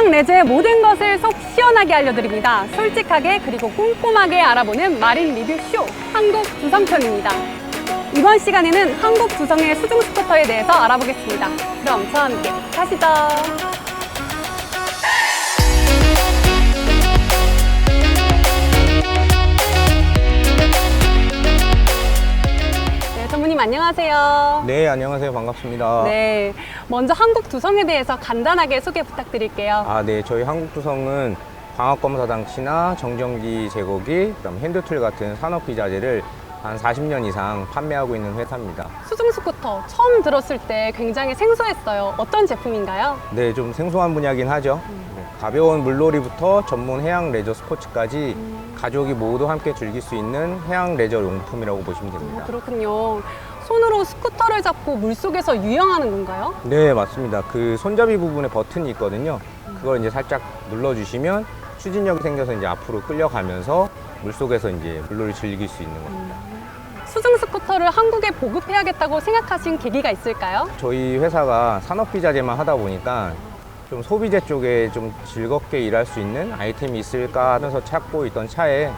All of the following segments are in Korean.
해양 레저의 모든 것을 속 시원하게 알려드립니다. 솔직하게 그리고 꼼꼼하게 알아보는 마린 리뷰쇼 한국 두성편입니다. 이번 시간에는 한국 두성의 수중 스쿠터에 대해서 알아보겠습니다. 그럼 저와 함께 가시죠. 전무님 안녕하세요. 네, 안녕하세요. 반갑습니다. 네, 먼저 한국 두성에 대해서 간단하게 소개 부탁드릴게요. 네, 저희 한국두성은 광학검사 장치나 정전기 제거기, 그다음 핸드툴 같은 산업비자재를 한 40년 이상 판매하고 있는 회사입니다. 수중 스쿠터 처음 들었을 때 굉장히 생소했어요. 어떤 제품인가요? 네, 좀 생소한 분야긴 하죠. 네, 가벼운 물놀이부터 전문 해양 레저 스포츠까지 가족이 모두 함께 즐길 수 있는 해양 레저 용품이라고 보시면 됩니다. 그렇군요. 손으로 스쿠터를 잡고 물속에서 유영하는 건가요? 네, 맞습니다. 그 손잡이 부분에 버튼이 있거든요. 그걸 이제 살짝 눌러주시면 추진력이 생겨서 이제 앞으로 끌려가면서 물속에서 이제 물놀이 즐길 수 있는 겁니다. 수중 스쿠터를 한국에 보급해야겠다고 생각하신 계기가 있을까요? 저희 회사가 산업비자재만 하다 보니까 좀 소비재 쪽에 좀 즐겁게 일할 수 있는 아이템이 있을까 하면서 찾고 있던 차에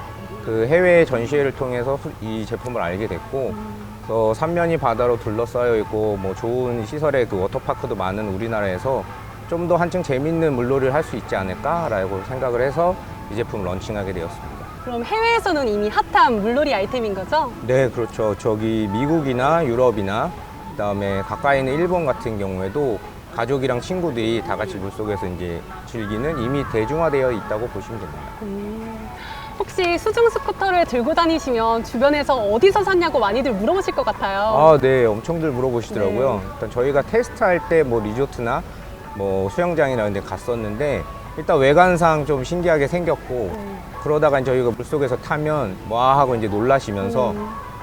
그 해외 전시회를 통해서 이 제품을 알게 됐고, 그래서 삼면이 바다로 둘러싸여 있고 뭐 좋은 시설의 그 워터파크도 많은 우리나라에서 좀 더 한층 재밌는 물놀이를 할 수 있지 않을까라고 생각을 해서 이 제품을 런칭하게 되었습니다. 그럼 해외에서는 이미 핫한 물놀이 아이템인 거죠? 네, 그렇죠. 저기 미국이나 유럽이나 그다음에 가까이 있는 일본 같은 경우에도 가족이랑 친구들이 다 같이 물속에서 이제 즐기는 이미 대중화되어 있다고 보시면 됩니다. 혹시 수중 스쿠터를 들고 다니시면 주변에서 어디서 샀냐고 많이들 물어보실 것 같아요. 네, 엄청들 물어보시더라고요. 네. 일단 저희가 테스트할 때 뭐 리조트나 뭐 수영장이나 이런 데 갔었는데 일단 외관상 좀 신기하게 생겼고, 그러다가 저희가 물속에서 타면 와 하고 이제 놀라시면서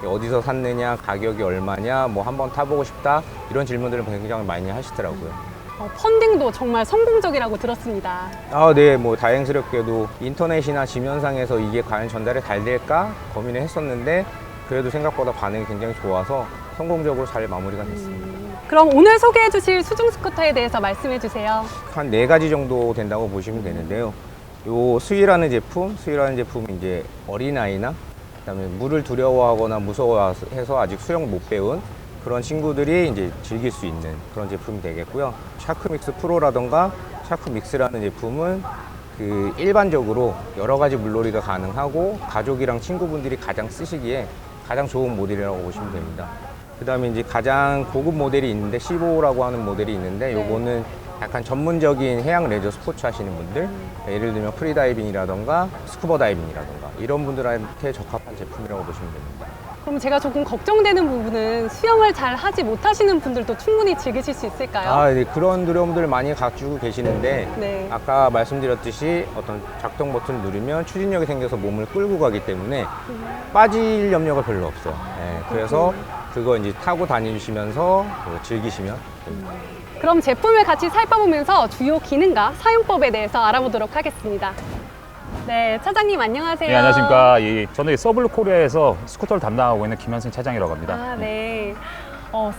어디서 샀느냐, 가격이 얼마냐, 뭐 한번 타보고 싶다, 이런 질문들을 굉장히 많이 하시더라고요. 펀딩도 정말 성공적이라고 들었습니다. 네, 뭐 다행스럽게도 인터넷이나 지면상에서 이게 과연 전달이 잘 될까 고민을 했었는데 그래도 생각보다 반응이 굉장히 좋아서 성공적으로 잘 마무리가 됐습니다. 그럼 오늘 소개해 주실 수중 스쿠터에 대해서 말씀해 주세요. 한 4가지 정도 된다고 보시면 되는데요. 요 스위라는 제품은 이제 어린아이나 그다음에 물을 두려워하거나 무서워해서 아직 수영 못 배운 그런 친구들이 이제 즐길 수 있는 그런 제품이 되겠고요. 샤크믹스 프로라던가 샤크믹스라는 제품은 그 일반적으로 여러 가지 물놀이가 가능하고 가족이랑 친구분들이 가장 쓰시기에 가장 좋은 모델이라고 보시면 됩니다. 그 다음에 이제 가장 고급 모델이 있는데 15라고 하는 모델이 있는데 요거는 약간 전문적인 해양 레저 스포츠 하시는 분들, 예를 들면 프리다이빙이라던가 스쿠버 다이빙이라던가 이런 분들한테 적합한 제품이라고 보시면 됩니다. 그럼 제가 조금 걱정되는 부분은 수영을 잘 하지 못하시는 분들도 충분히 즐기실 수 있을까요? 네, 그런 두려움들 많이 가지고 계시는데 네. 아까 말씀드렸듯이 어떤 작동 버튼을 누르면 추진력이 생겨서 몸을 끌고 가기 때문에 빠질 염려가 별로 없어요. 네, 그래서 그거 이제 타고 다니시면서 즐기시면 됩니다. 그럼 제품을 같이 살펴보면서 주요 기능과 사용법에 대해서 알아보도록 하겠습니다. 네, 차장님 안녕하세요. 네, 안녕하십니까. 저는 서블루 코리아에서 스쿠터를 담당하고 있는 김현승 차장이라고 합니다. 네.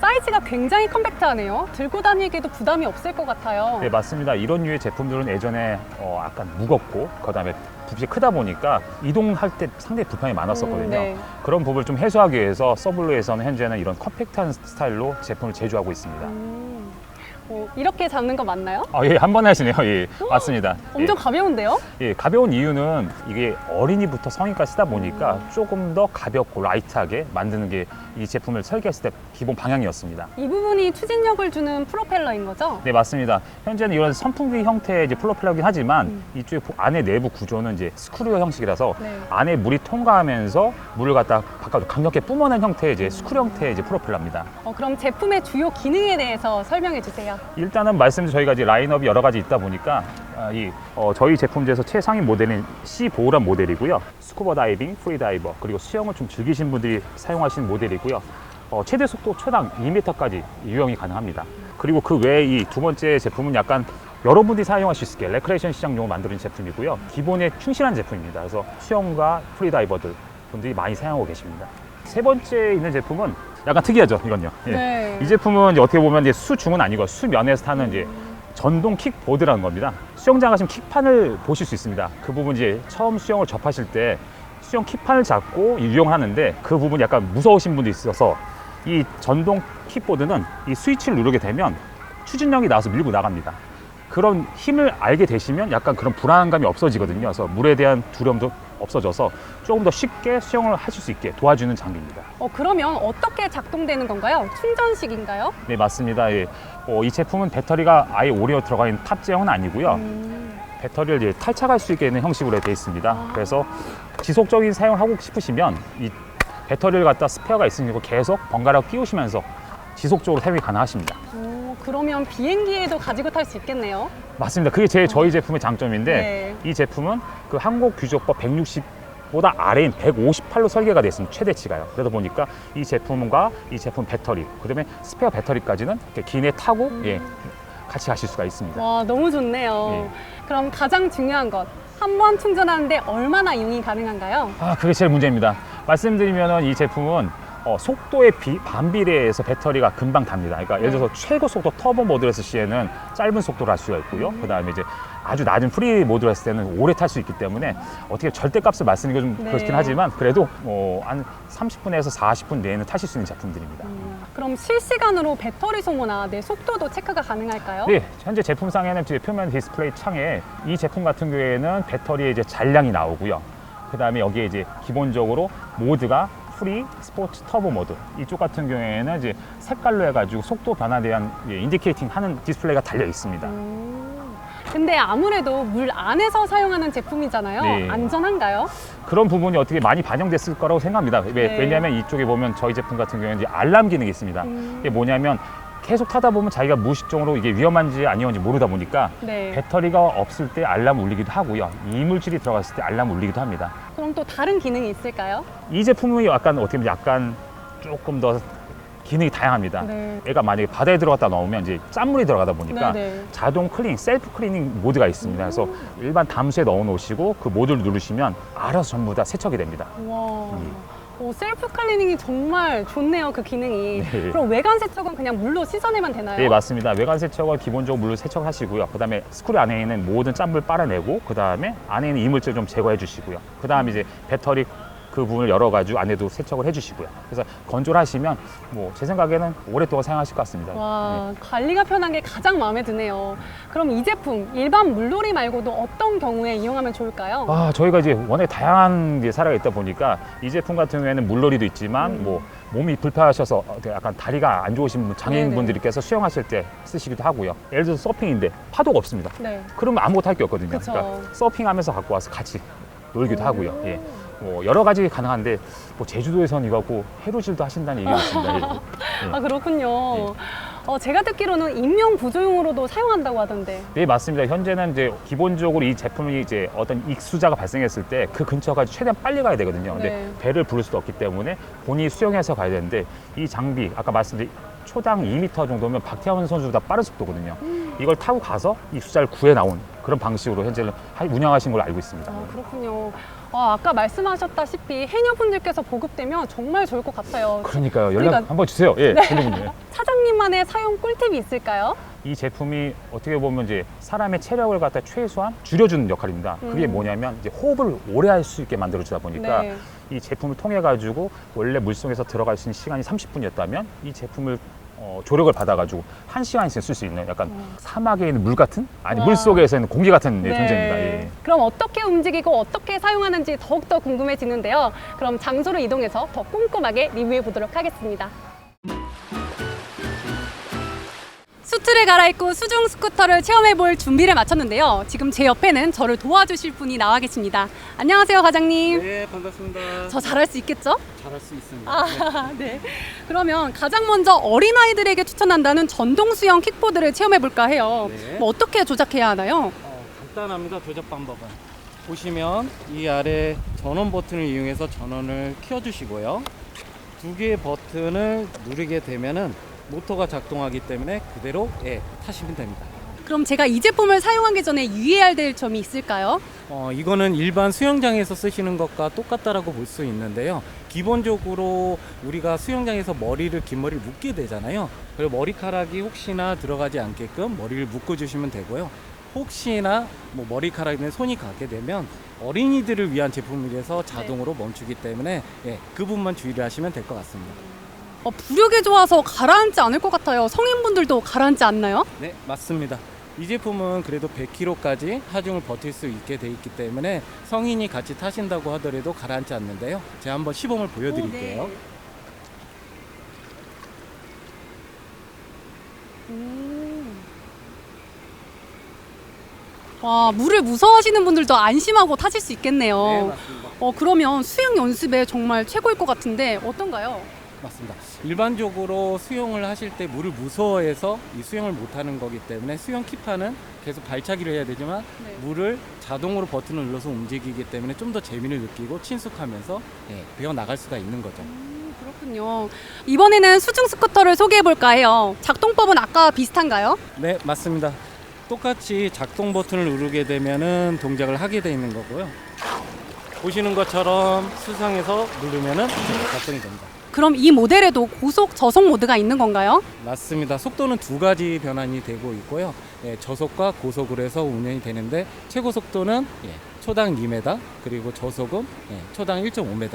사이즈가 굉장히 컴팩트하네요. 들고 다니기에도 부담이 없을 것 같아요. 네, 맞습니다. 이런 류의 제품들은 예전에 약간 무겁고 그다음에 부피가 크다 보니까 이동할 때 상당히 불편이 많았었거든요. 네. 그런 부분을 좀 해소하기 위해서 서블루에서는 현재는 이런 컴팩트한 스타일로 제품을 제조하고 있습니다. 이렇게 잡는 거 맞나요? 예, 한 번에 하시네요. 예, 맞습니다. 엄청 가벼운데요? 가벼운 이유는 이게 어린이부터 성인까지 쓰다 보니까 조금 더 가볍고 라이트하게 만드는 게 이 제품을 설계했을 때 기본 방향이었습니다. 이 부분이 추진력을 주는 프로펠러인 거죠? 네, 맞습니다. 현재는 이런 선풍기 형태의 이제 프로펠러긴 하지만 이쪽 안에 내부 구조는 이제 스크류 형식이라서 안에 물이 통과하면서 물을 갖다 바깥으로 강력하게 뿜어낸 형태의 이제 스크류 형태의 이제 프로펠러입니다. 그럼 제품의 주요 기능에 대해서 설명해 주세요. 일단은 말씀드린 저희가 이제 라인업이 여러 가지 있다 보니까 저희 제품에서 최상위 모델은 C4란 모델이고요. 스쿠버 다이빙, 프리다이버, 그리고 수영을 좀 즐기신 분들이 사용하시는 모델이고요. 최대 속도 초당 2m까지 유영이 가능합니다. 그리고 그 외에 이 두 번째 제품은 약간 여러분들이 사용하실 수 있게 레크레이션 시장용으로 만들어진 제품이고요. 기본에 충실한 제품입니다. 그래서 수영과 프리다이버들 분들이 많이 사용하고 계십니다. 세 번째 있는 제품은 약간 특이하죠, 이건요. 이 제품은 이제 어떻게 보면 이제 수중은 아니고 수면에서 타는 이제 전동 킥보드라는 겁니다. 수영장 가시면 킥판을 보실 수 있습니다. 그 부분 이제 처음 수영을 접하실 때 수영 킥판을 잡고 이용을 하는데 그 부분이 약간 무서우신 분도 있어서 이 전동 킥보드는 이 스위치를 누르게 되면 추진력이 나와서 밀고 나갑니다. 그런 힘을 알게 되시면 약간 그런 불안감이 없어지거든요. 그래서 물에 대한 두려움도 없어져서 조금 더 쉽게 수영을 하실 수 있게 도와주는 장비입니다. 그러면 어떻게 작동되는 건가요? 충전식인가요? 네, 맞습니다. 예. 이 제품은 배터리가 아예 오래 들어가 있는 탑재형은 아니고요. 배터리를 이제 탈착할 수 있게 되는 형식으로 되어 있습니다. 그래서 지속적인 사용을 하고 싶으시면 이 배터리를 갖다 스페어가 있으니까 계속 번갈아 끼우시면서 지속적으로 사용이 가능하십니다. 그러면 비행기에도 가지고 탈 수 있겠네요. 맞습니다. 그게 저희 제품의 장점인데 네. 이 제품은 그 한국 규격법 160보다 아래인 158로 설계가 되어 있습니다. 최대치가요. 그러다 보니까 이 제품과 이 제품 배터리, 그다음에 스페어 배터리까지는 이렇게 기내에 타고 예, 같이 가실 수가 있습니다. 와, 너무 좋네요. 네. 그럼 가장 중요한 것, 한 번 충전하는데 얼마나 이용이 가능한가요? 그게 제일 문제입니다. 말씀드리면 이 제품은 속도에 반비례해서 배터리가 금방 답니다. 그러니까 예를 들어서 최고 속도 터보 모드를 했을 시에는 짧은 속도를 할 수가 있고요. 그 다음에 이제 아주 낮은 프리 모드를 했을 때는 오래 탈 수 있기 때문에 어떻게 절대값을 말씀드리기 좀 네. 그렇긴 하지만 그래도 한 30분에서 40분 내에는 타실 수 있는 제품들입니다. 그럼 실시간으로 배터리 소모나 내 속도도 체크가 가능할까요? 네, 현재 제품상에는 이제 표면 디스플레이 창에 이 제품 같은 경우에는 배터리의 이제 잔량이 나오고요. 그 다음에 여기에 이제 기본적으로 모드가 프리, 스포츠, 터보 모드 이쪽 같은 경우에는 이제 색깔로 해가지고 속도 변화에 대한 인디케이팅 하는 디스플레이가 달려 있습니다. 근데 아무래도 물 안에서 사용하는 제품이잖아요. 네. 안전한가요? 그런 부분이 어떻게 많이 반영됐을 거라고 생각합니다. 네. 왜냐하면 이쪽에 보면 저희 제품 같은 경우에는 이제 알람 기능이 있습니다. 이게 뭐냐면 계속 타다 보면 자기가 무의식적으로 이게 위험한지 아니온지 모르다 보니까 네. 배터리가 없을 때 알람 울리기도 하고요. 이물질이 들어갔을 때 알람 울리기도 합니다. 그럼 또 다른 기능이 있을까요? 이 제품이 약간 어떻게 보면 약간 조금 더 기능이 다양합니다. 네. 얘가 만약에 바다에 들어갔다 나오면 이제 짠물이 들어가다 보니까 네. 자동 클리닝, 셀프 클리닝 모드가 있습니다. 그래서 일반 담수에 넣어 놓으시고 그 모드를 누르시면 알아서 전부 다 세척이 됩니다. 와. 셀프 클리닝이 정말 좋네요, 그 기능이. 네. 그럼 외관 세척은 그냥 물로 씻어내면 되나요? 네, 맞습니다. 외관 세척은 기본적으로 물로 세척하시고요. 그 다음에 스크류 안에 있는 모든 짠물 빨아내고 그 다음에 안에 있는 이물질 좀 제거해 주시고요. 그 다음에 이제 배터리 그 부분을 열어가지고 안에도 세척을 해주시고요. 그래서 건조를 하시면 뭐 제 생각에는 오랫동안 사용하실 것 같습니다. 와, 관리가 편한 게 가장 마음에 드네요. 그럼 이 제품 일반 물놀이 말고도 어떤 경우에 이용하면 좋을까요? 저희가 이제 워낙 다양한 게 사례가 있다 보니까 이 제품 같은 경우에는 물놀이도 있지만 뭐 몸이 불편하셔서 약간 다리가 안 좋으신 장애인분들께서 수영하실 때 쓰시기도 하고요. 예를 들어서 서핑인데 파도가 없습니다. 네. 그러면 아무것도 할 게 없거든요. 그쵸. 그러니까 서핑하면서 갖고 와서 같이 놀기도 하고요. 예. 뭐 여러 가지 가능한데 뭐 제주도에서는 이거 갖고 해루질도 하신다는 얘기가 있습니다. 예. 아, 그렇군요. 제가 듣기로는 인명 구조용으로도 사용한다고 하던데. 네, 맞습니다. 현재는 이제 기본적으로 이 제품이 이제 어떤 익수자가 발생했을 때 그 근처까지 최대한 빨리 가야 되거든요. 근데 네. 배를 부를 수도 없기 때문에 본인이 수영해서 가야 되는데 이 장비 아까 말씀드린 초당 2m 정도면 박태환 선수보다 빠른 속도거든요. 이걸 타고 가서 익수자를 구해 나온 그런 방식으로 현재는 운영하신 걸로 알고 있습니다. 그렇군요. 아까 말씀하셨다시피 해녀분들께서 보급되면 정말 좋을 것 같아요. 그러니까요. 연락 그러니까- 한번 주세요. 예, 해녀분들. 사장님만의 사용 꿀팁이 있을까요? 이 제품이 어떻게 보면 이제 사람의 체력을 갖다 최소한 줄여주는 역할입니다. 그게 뭐냐면 이제 호흡을 오래 할 수 있게 만들어주다 보니까 네. 이 제품을 통해 가지고 원래 물속에서 들어갈 수 있는 시간이 30분이었다면 이 제품을 조력을 받아가지고 1시간 이상 쓸 수 있는 약간 사막에 있는 물 같은 아니 와. 물 속에서 있는 공기 같은 존재입니다. 예. 그럼 어떻게 움직이고 어떻게 사용하는지 더욱더 궁금해지는데요. 그럼 장소를 이동해서 더 꼼꼼하게 리뷰해 보도록 하겠습니다. 수트를 갈아입고 수중 스쿠터를 체험해 볼 준비를 마쳤는데요. 지금 제 옆에는 저를 도와주실 분이 나와 계십니다. 안녕하세요, 과장님. 네, 반갑습니다. 저 잘할 수 있겠죠? 잘할 수 있습니다. 아, 네. 그러면 가장 먼저 어린아이들에게 추천한다는 전동 수영 킥보드를 체험해 볼까 해요. 네. 뭐 어떻게 조작해야 하나요? 간단합니다. 조작 방법은 보시면 이 아래 전원 버튼을 이용해서 전원을 켜주시고요. 두 개의 버튼을 누르게 되면은 모터가 작동하기 때문에 그대로 타시면 됩니다. 그럼 제가 이 제품을 사용하기 전에 유의해야 될 점이 있을까요? 이거는 일반 수영장에서 쓰시는 것과 똑같다라고 볼 수 있는데요. 기본적으로 우리가 수영장에서 긴 머리를 묶게 되잖아요. 그리고 머리카락이 혹시나 들어가지 않게끔 머리를 묶어주시면 되고요. 혹시나 뭐 머리카락에 손이 가게 되면 어린이들을 위한 제품이라서 자동으로 멈추기 때문에 그 부분만 주의를 하시면 될 것 같습니다. 부력이 좋아서 가라앉지 않을 것 같아요. 성인분들도 가라앉지 않나요? 네, 맞습니다. 이 제품은 그래도 100km까지 하중을 버틸 수 있게 돼 있기 때문에 성인이 같이 타신다고 하더라도 가라앉지 않는데요. 제가 한번 시범을 보여드릴게요. 와, 물을 무서워하시는 분들도 안심하고 타실 수 있겠네요. 네, 맞습니다. 그러면 수영 연습에 정말 최고일 것 같은데 어떤가요? 맞습니다. 일반적으로 수영을 하실 때 물을 무서워해서 이 수영을 못하는 거기 때문에 수영 키파는 계속 발차기를 해야 되지만 네. 물을 자동으로 버튼을 눌러서 움직이기 때문에 좀 더 재미를 느끼고 친숙하면서 배워 나갈 수가 있는 거죠. 그렇군요. 이번에는 수중 스쿠터를 소개해 볼까 해요. 작동법은 아까 비슷한가요? 네, 맞습니다. 똑같이 작동 버튼을 누르게 되면은 동작을 하게 돼 있는 거고요. 보시는 것처럼 수상해서 누르면은 작동이 됩니다. 그럼 이 모델에도 고속, 저속 모드가 있는 건가요? 맞습니다. 속도는 두 가지 변환이 되고 있고요. 저속과 고속으로 해서 운영이 되는데 최고 속도는 초당 2m 그리고 저속은 초당 1.5m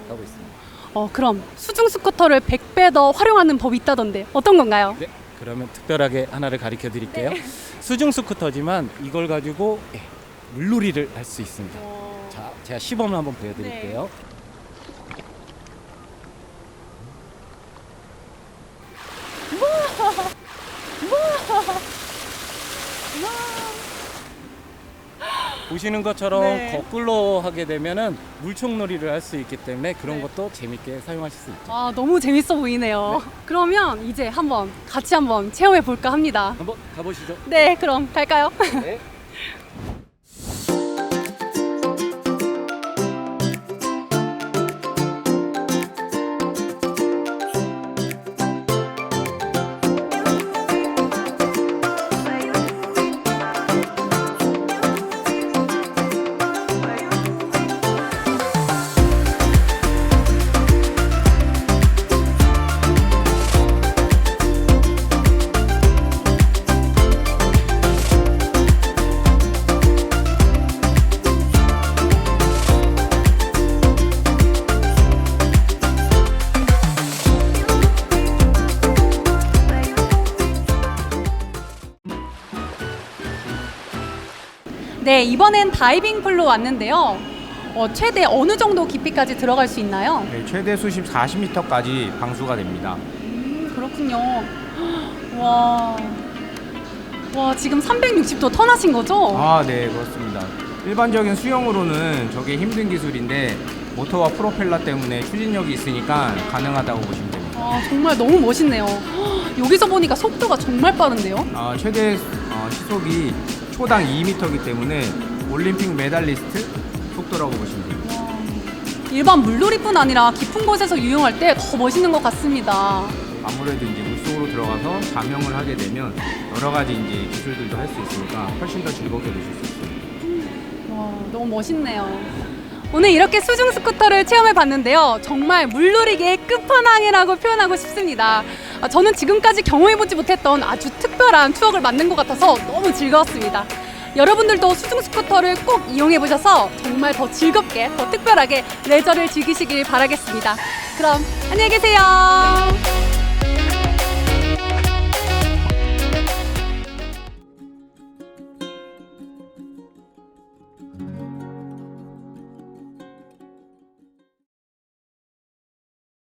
하고 있습니다. 그럼 수중 스쿠터를 100배 더 활용하는 법이 있다던데 어떤 건가요? 네, 그러면 특별하게 하나를 가르쳐 드릴게요. 수중 스쿠터지만 이걸 가지고 물놀이를 할 수 있습니다. 자, 제가 시범을 한번 보여드릴게요. 보시는 것처럼 네. 거꾸로 하게 되면은 물총놀이를 할 수 있기 때문에 그런 것도 재밌게 사용하실 수 있죠. 아, 너무 재밌어 보이네요. 그러면 이제 같이 한번 체험해 볼까 합니다. 한번 가보시죠. 네, 그럼 갈까요? 네. 네, 이번엔 다이빙 풀로 왔는데요. 최대 어느 정도 깊이까지 들어갈 수 있나요? 네, 최대 수심 40m까지 방수가 됩니다. 그렇군요. 와, 지금 360도 턴하신 거죠? 아, 네, 그렇습니다. 일반적인 수영으로는 저게 힘든 기술인데 모터와 프로펠러 때문에 추진력이 있으니까 가능하다고 보시면 됩니다. 정말 너무 멋있네요. 여기서 보니까 속도가 정말 빠른데요? 최대 시속이 초당 2m이기 때문에 올림픽 메달리스트 속도라고 보시면 됩니다. 일반 물놀이뿐 아니라 깊은 곳에서 유용할 때 더 멋있는 것 같습니다. 아무래도 이제 물속으로 들어가서 감형을 하게 되면 여러 가지 이제 기술들도 할 수 있으니까 훨씬 더 즐겁게 노실 수 있습니다. 와, 너무 멋있네요. 오늘 이렇게 수중 스쿠터를 체험해 봤는데요. 정말 물놀이계의 끝판왕이라고 표현하고 싶습니다. 저는 지금까지 경험해보지 못했던 아주 특별한 추억을 만든 것 같아서 너무 즐거웠습니다. 여러분들도 수중 스쿠터를 꼭 이용해 보셔서 정말 더 즐겁게, 더 특별하게 레저를 즐기시길 바라겠습니다. 그럼 안녕히 계세요.